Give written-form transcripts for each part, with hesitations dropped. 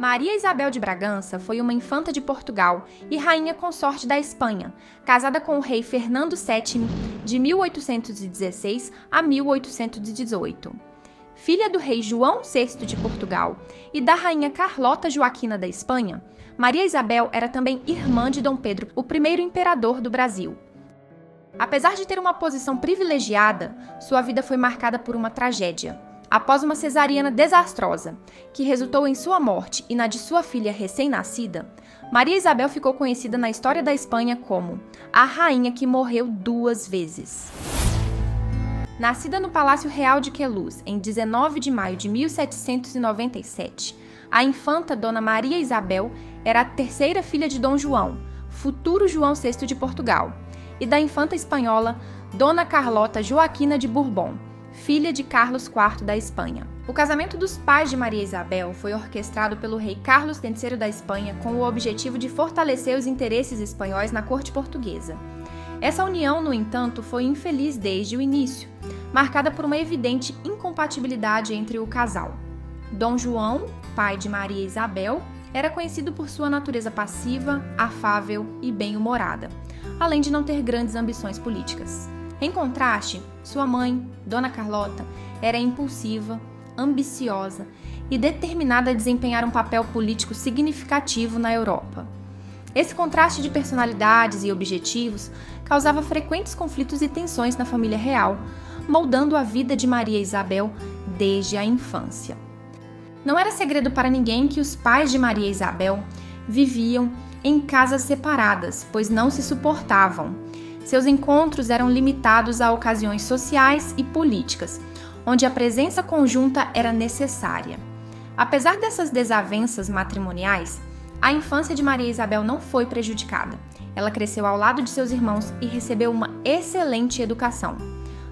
Maria Isabel de Bragança foi uma infanta de Portugal e rainha consorte da Espanha, casada com o rei Fernando VII de 1816 a 1818. Filha do rei João VI de Portugal e da rainha Carlota Joaquina da Espanha, Maria Isabel era também irmã de Dom Pedro, o primeiro imperador do Brasil. Apesar de ter uma posição privilegiada, sua vida foi marcada por uma tragédia. Após uma cesariana desastrosa, que resultou em sua morte e na de sua filha recém-nascida, Maria Isabel ficou conhecida na história da Espanha como a rainha que morreu 2 vezes. Nascida no Palácio Real de Queluz em 19 de maio de 1797, a infanta Dona Maria Isabel era a terceira filha de Dom João, futuro João VI de Portugal, e da infanta espanhola Dona Carlota Joaquina de Bourbon, filha de Carlos IV da Espanha. O casamento dos pais de Maria Isabel foi orquestrado pelo rei Carlos III da Espanha com o objetivo de fortalecer os interesses espanhóis na corte portuguesa. Essa união, no entanto, foi infeliz desde o início, marcada por uma evidente incompatibilidade entre o casal. Dom João, pai de Maria Isabel, era conhecido por sua natureza passiva, afável e bem-humorada, além de não ter grandes ambições políticas. Em contraste, sua mãe, Dona Carlota, era impulsiva, ambiciosa e determinada a desempenhar um papel político significativo na Europa. Esse contraste de personalidades e objetivos causava frequentes conflitos e tensões na família real, moldando a vida de Maria Isabel desde a infância. Não era segredo para ninguém que os pais de Maria Isabel viviam em casas separadas, pois não se suportavam. Seus encontros eram limitados a ocasiões sociais e políticas, onde a presença conjunta era necessária. Apesar dessas desavenças matrimoniais, a infância de Maria Isabel não foi prejudicada. Ela cresceu ao lado de seus irmãos e recebeu uma excelente educação.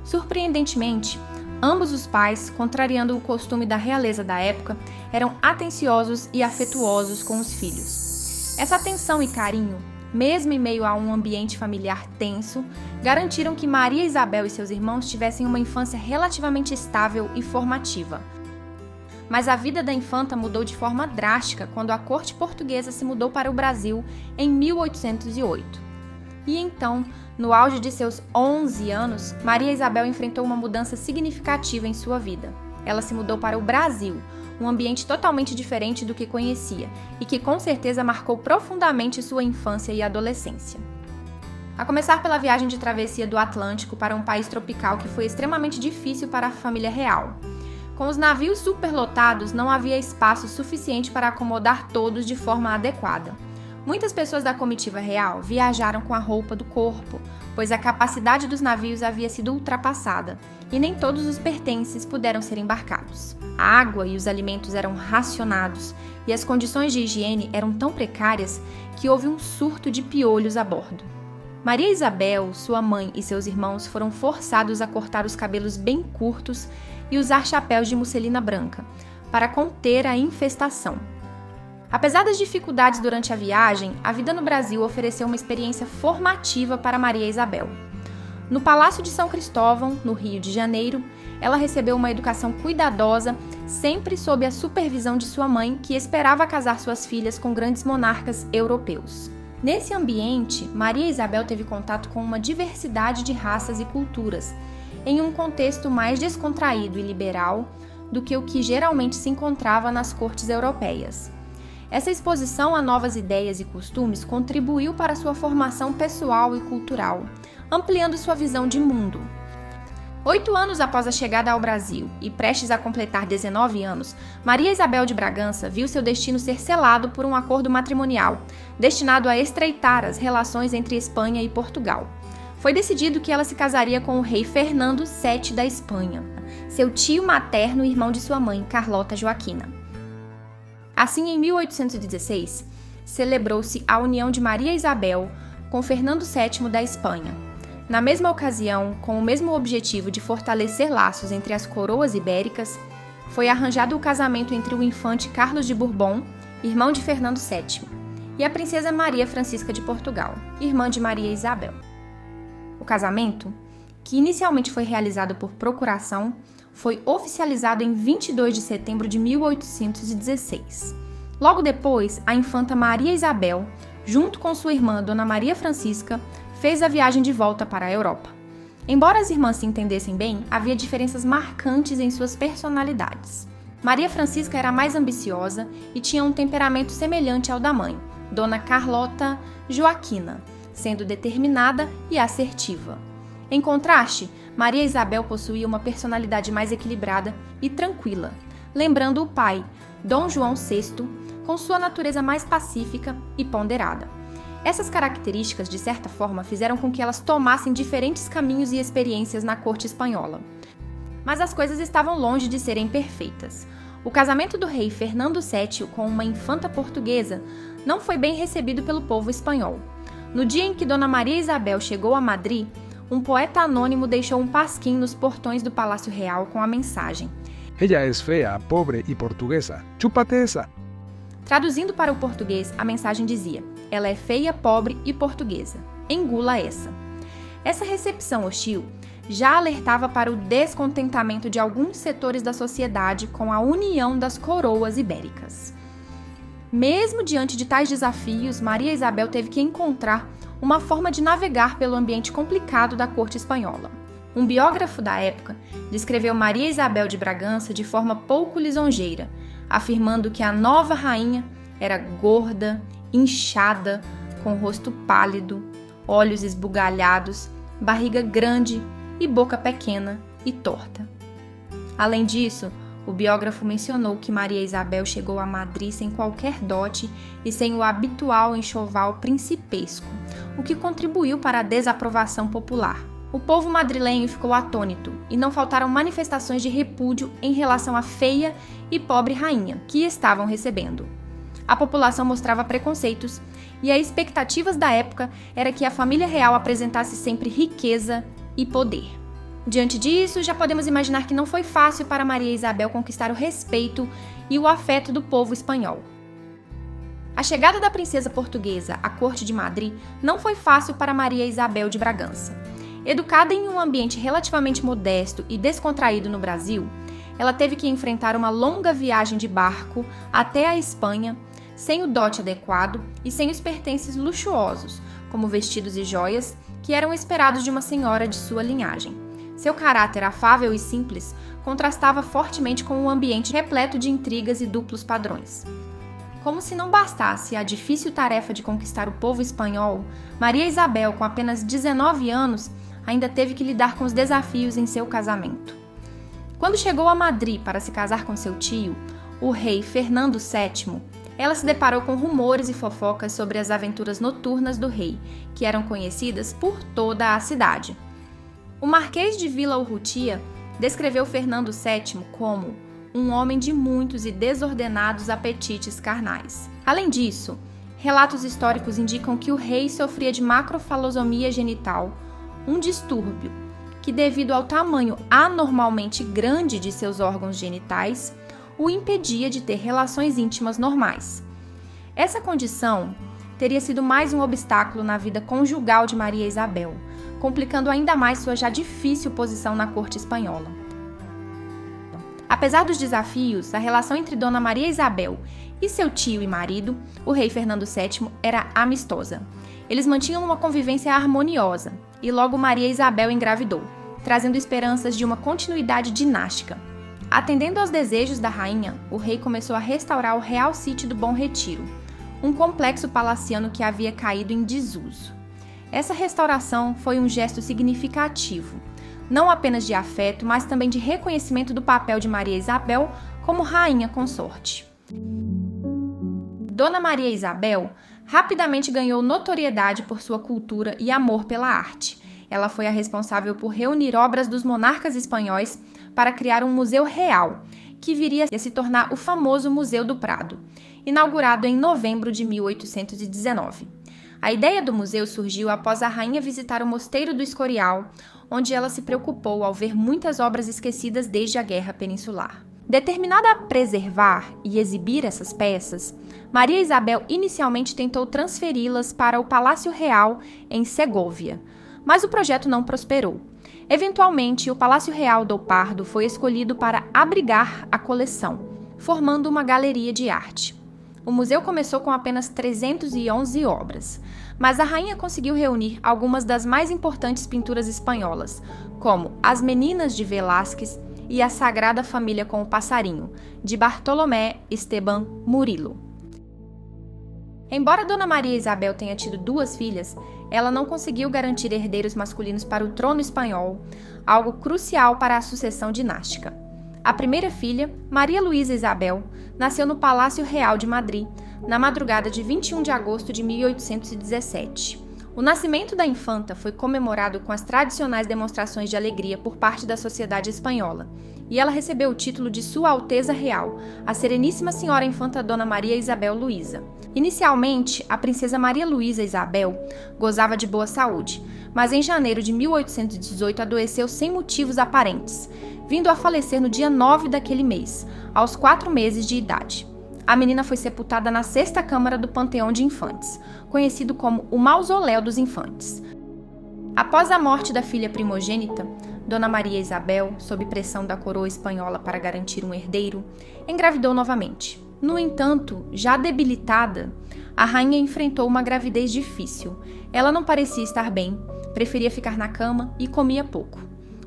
Surpreendentemente, ambos os pais, contrariando o costume da realeza da época, eram atenciosos e afetuosos com os filhos. Essa atenção e carinho, mesmo em meio a um ambiente familiar tenso, garantiram que Maria Isabel e seus irmãos tivessem uma infância relativamente estável e formativa. Mas a vida da infanta mudou de forma drástica quando a corte portuguesa se mudou para o Brasil em 1808. E então, no auge de seus 11 anos, Maria Isabel enfrentou uma mudança significativa em sua vida. Ela se mudou para o Brasil, um ambiente totalmente diferente do que conhecia e que com certeza marcou profundamente sua infância e adolescência. A começar pela viagem de travessia do Atlântico para um país tropical que foi extremamente difícil para a família real. Com os navios superlotados, não havia espaço suficiente para acomodar todos de forma adequada. Muitas pessoas da comitiva real viajaram com a roupa do corpo, pois a capacidade dos navios havia sido ultrapassada e nem todos os pertences puderam ser embarcados. A água e os alimentos eram racionados e as condições de higiene eram tão precárias que houve um surto de piolhos a bordo. Maria Isabel, sua mãe e seus irmãos foram forçados a cortar os cabelos bem curtos e usar chapéus de musselina branca para conter a infestação. Apesar das dificuldades durante a viagem, a vida no Brasil ofereceu uma experiência formativa para Maria Isabel. No Palácio de São Cristóvão, no Rio de Janeiro, ela recebeu uma educação cuidadosa, sempre sob a supervisão de sua mãe, que esperava casar suas filhas com grandes monarcas europeus. Nesse ambiente, Maria Isabel teve contato com uma diversidade de raças e culturas, em um contexto mais descontraído e liberal do que o que geralmente se encontrava nas cortes europeias. Essa exposição a novas ideias e costumes contribuiu para sua formação pessoal e cultural, ampliando sua visão de mundo. 8 anos após a chegada ao Brasil e prestes a completar 19 anos, Maria Isabel de Bragança viu seu destino ser selado por um acordo matrimonial, destinado a estreitar as relações entre Espanha e Portugal. Foi decidido que ela se casaria com o rei Fernando VII da Espanha, seu tio materno e irmão de sua mãe, Carlota Joaquina. Assim, em 1816, celebrou-se a união de Maria Isabel com Fernando VII da Espanha. Na mesma ocasião, com o mesmo objetivo de fortalecer laços entre as coroas ibéricas, foi arranjado o casamento entre o infante Carlos de Bourbon, irmão de Fernando VII, e a princesa Maria Francisca de Portugal, irmã de Maria Isabel. O casamento, que inicialmente foi realizado por procuração, foi oficializado em 22 de setembro de 1816. Logo depois, a infanta Maria Isabel, junto com sua irmã Dona Maria Francisca, fez a viagem de volta para a Europa. Embora as irmãs se entendessem bem, havia diferenças marcantes em suas personalidades. Maria Francisca era mais ambiciosa e tinha um temperamento semelhante ao da mãe, Dona Carlota Joaquina, sendo determinada e assertiva. Em contraste, Maria Isabel possuía uma personalidade mais equilibrada e tranquila, lembrando o pai, Dom João VI, com sua natureza mais pacífica e ponderada. Essas características, de certa forma, fizeram com que elas tomassem diferentes caminhos e experiências na corte espanhola. Mas as coisas estavam longe de serem perfeitas. O casamento do rei Fernando VII com uma infanta portuguesa não foi bem recebido pelo povo espanhol. No dia em que Dona Maria Isabel chegou a Madrid, um poeta anônimo deixou um pasquim nos portões do Palácio Real com a mensagem: Ella es fea, pobre y portuguesa. Chúpate esa. Traduzindo para o português, a mensagem dizia: ela é feia, pobre e portuguesa. Engula essa. Essa recepção hostil já alertava para o descontentamento de alguns setores da sociedade com a união das coroas ibéricas. Mesmo diante de tais desafios, Maria Isabel teve que encontrar uma forma de navegar pelo ambiente complicado da corte espanhola. Um biógrafo da época descreveu Maria Isabel de Bragança de forma pouco lisonjeira, afirmando que a nova rainha era gorda, inchada, com rosto pálido, olhos esbugalhados, barriga grande e boca pequena e torta. Além disso, o biógrafo mencionou que Maria Isabel chegou a Madrid sem qualquer dote e sem o habitual enxoval principesco, o que contribuiu para a desaprovação popular. O povo madrilenho ficou atônito e não faltaram manifestações de repúdio em relação à feia e pobre rainha que estavam recebendo. A população mostrava preconceitos e as expectativas da época era que a família real apresentasse sempre riqueza e poder. Diante disso, já podemos imaginar que não foi fácil para Maria Isabel conquistar o respeito e o afeto do povo espanhol. A chegada da princesa portuguesa à corte de Madrid não foi fácil para Maria Isabel de Bragança. Educada em um ambiente relativamente modesto e descontraído no Brasil, ela teve que enfrentar uma longa viagem de barco até a Espanha, sem o dote adequado e sem os pertences luxuosos, como vestidos e joias, que eram esperados de uma senhora de sua linhagem. Seu caráter afável e simples contrastava fortemente com um ambiente repleto de intrigas e duplos padrões. Como se não bastasse a difícil tarefa de conquistar o povo espanhol, Maria Isabel, com apenas 19 anos, ainda teve que lidar com os desafios em seu casamento. Quando chegou a Madrid para se casar com seu tio, o rei Fernando VII, ela se deparou com rumores e fofocas sobre as aventuras noturnas do rei, que eram conhecidas por toda a cidade. O Marquês de Vila Urrutia descreveu Fernando VII como um homem de muitos e desordenados apetites carnais. Além disso, relatos históricos indicam que o rei sofria de macrofalosomia genital, um distúrbio que, devido ao tamanho anormalmente grande de seus órgãos genitais, o impedia de ter relações íntimas normais. Essa condição teria sido mais um obstáculo na vida conjugal de Maria Isabel, complicando ainda mais sua já difícil posição na corte espanhola. Apesar dos desafios, a relação entre Dona Maria Isabel e seu tio e marido, o rei Fernando VII, era amistosa. Eles mantinham uma convivência harmoniosa e logo Maria Isabel engravidou, trazendo esperanças de uma continuidade dinástica. Atendendo aos desejos da rainha, o rei começou a restaurar o Real Sítio do Bom Retiro, um complexo palaciano que havia caído em desuso. Essa restauração foi um gesto significativo, não apenas de afeto, mas também de reconhecimento do papel de Maria Isabel como rainha consorte. Dona Maria Isabel rapidamente ganhou notoriedade por sua cultura e amor pela arte. Ela foi a responsável por reunir obras dos monarcas espanhóis para criar um museu real, que viria a se tornar o famoso Museu do Prado, inaugurado em novembro de 1819. A ideia do museu surgiu após a rainha visitar o Mosteiro do Escorial, onde ela se preocupou ao ver muitas obras esquecidas desde a Guerra Peninsular. Determinada a preservar e exibir essas peças, Maria Isabel inicialmente tentou transferi-las para o Palácio Real em Segóvia, mas o projeto não prosperou. Eventualmente, o Palácio Real do Pardo foi escolhido para abrigar a coleção, formando uma galeria de arte. O museu começou com apenas 311 obras, mas a rainha conseguiu reunir algumas das mais importantes pinturas espanholas, como As Meninas de Velázquez e A Sagrada Família com o Passarinho, de Bartolomé Esteban Murillo. Embora Dona Maria Isabel tenha tido 2 filhas, ela não conseguiu garantir herdeiros masculinos para o trono espanhol, algo crucial para a sucessão dinástica. A primeira filha, Maria Luísa Isabel, nasceu no Palácio Real de Madrid, na madrugada de 21 de agosto de 1817. O nascimento da infanta foi comemorado com as tradicionais demonstrações de alegria por parte da sociedade espanhola, e ela recebeu o título de Sua Alteza Real, a Sereníssima Senhora Infanta Dona Maria Isabel Luísa. Inicialmente, a princesa Maria Luísa Isabel gozava de boa saúde, mas em janeiro de 1818 adoeceu sem motivos aparentes, vindo a falecer no dia 9 daquele mês, aos 4 meses de idade. A menina foi sepultada na 6ª Câmara do Panteão de Infantes, conhecido como o Mausoléu dos Infantes. Após a morte da filha primogênita, Dona Maria Isabel, sob pressão da coroa espanhola para garantir um herdeiro, engravidou novamente. No entanto, já debilitada, a rainha enfrentou uma gravidez difícil. Ela não parecia estar bem, preferia ficar na cama e comia pouco.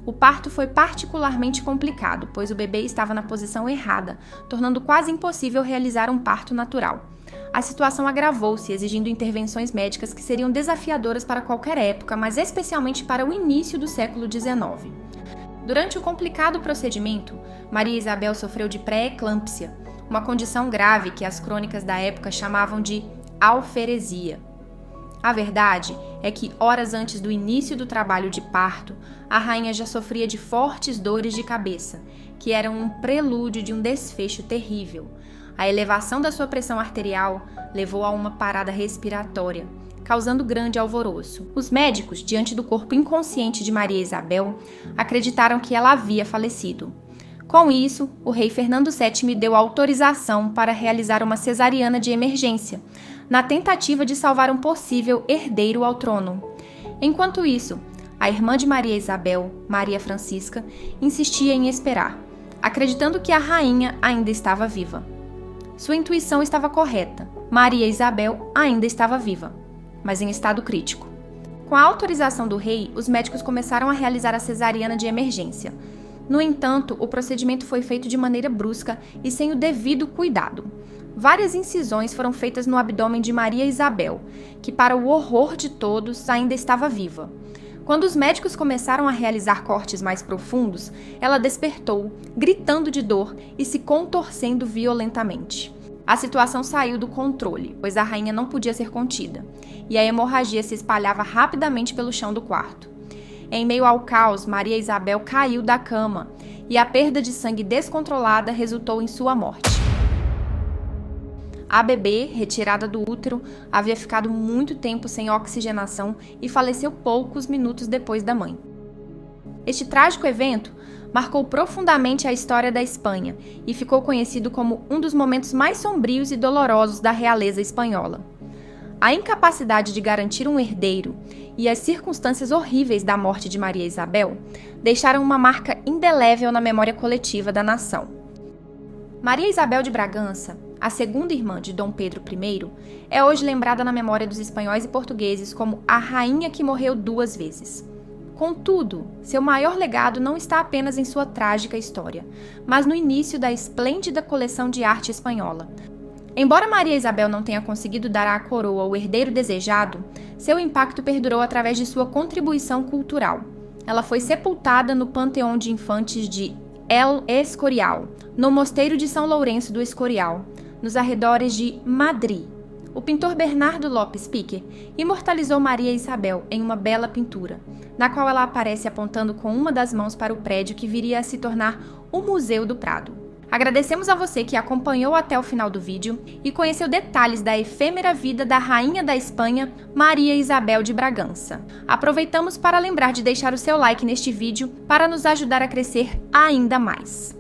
O parto foi particularmente complicado, pois o bebê estava na posição errada, tornando quase impossível realizar um parto natural. A situação agravou-se, exigindo intervenções médicas que seriam desafiadoras para qualquer época, mas especialmente para o início do século XIX. Durante o complicado procedimento, Maria Isabel sofreu de pré-eclâmpsia, uma condição grave que as crônicas da época chamavam de alferesia. A verdade é que, horas antes do início do trabalho de parto, a rainha já sofria de fortes dores de cabeça, que eram um prelúdio de um desfecho terrível. A elevação da sua pressão arterial levou a uma parada respiratória, causando grande alvoroço. Os médicos, diante do corpo inconsciente de Maria Isabel, acreditaram que ela havia falecido. Com isso, o rei Fernando VII deu autorização para realizar uma cesariana de emergência, na tentativa de salvar um possível herdeiro ao trono. Enquanto isso, a irmã de Maria Isabel, Maria Francisca, insistia em esperar, acreditando que a rainha ainda estava viva. Sua intuição estava correta. Maria Isabel ainda estava viva, mas em estado crítico. Com a autorização do rei, os médicos começaram a realizar a cesariana de emergência. No entanto, o procedimento foi feito de maneira brusca e sem o devido cuidado. Várias incisões foram feitas no abdômen de Maria Isabel, que, para o horror de todos, ainda estava viva. Quando os médicos começaram a realizar cortes mais profundos, ela despertou, gritando de dor e se contorcendo violentamente. A situação saiu do controle, pois a rainha não podia ser contida, e a hemorragia se espalhava rapidamente pelo chão do quarto. Em meio ao caos, Maria Isabel caiu da cama, e a perda de sangue descontrolada resultou em sua morte. A bebê, retirada do útero, havia ficado muito tempo sem oxigenação e faleceu poucos minutos depois da mãe. Este trágico evento marcou profundamente a história da Espanha e ficou conhecido como um dos momentos mais sombrios e dolorosos da realeza espanhola. A incapacidade de garantir um herdeiro e as circunstâncias horríveis da morte de Maria Isabel deixaram uma marca indelével na memória coletiva da nação. Maria Isabel de Bragança, a segunda irmã de Dom Pedro I, é hoje lembrada na memória dos espanhóis e portugueses como a rainha que morreu 2 vezes. Contudo, seu maior legado não está apenas em sua trágica história, mas no início da esplêndida coleção de arte espanhola. Embora Maria Isabel não tenha conseguido dar à coroa o herdeiro desejado, seu impacto perdurou através de sua contribuição cultural. Ela foi sepultada no Panteão de Infantes de El Escorial, no Mosteiro de São Lourenço do Escorial, nos arredores de Madrid. O pintor Bernardo Lopes Piquer imortalizou Maria Isabel em uma bela pintura, na qual ela aparece apontando com uma das mãos para o prédio que viria a se tornar o Museu do Prado. Agradecemos a você que acompanhou até o final do vídeo e conheceu detalhes da efêmera vida da rainha da Espanha, Maria Isabel de Bragança. Aproveitamos para lembrar de deixar o seu like neste vídeo para nos ajudar a crescer ainda mais.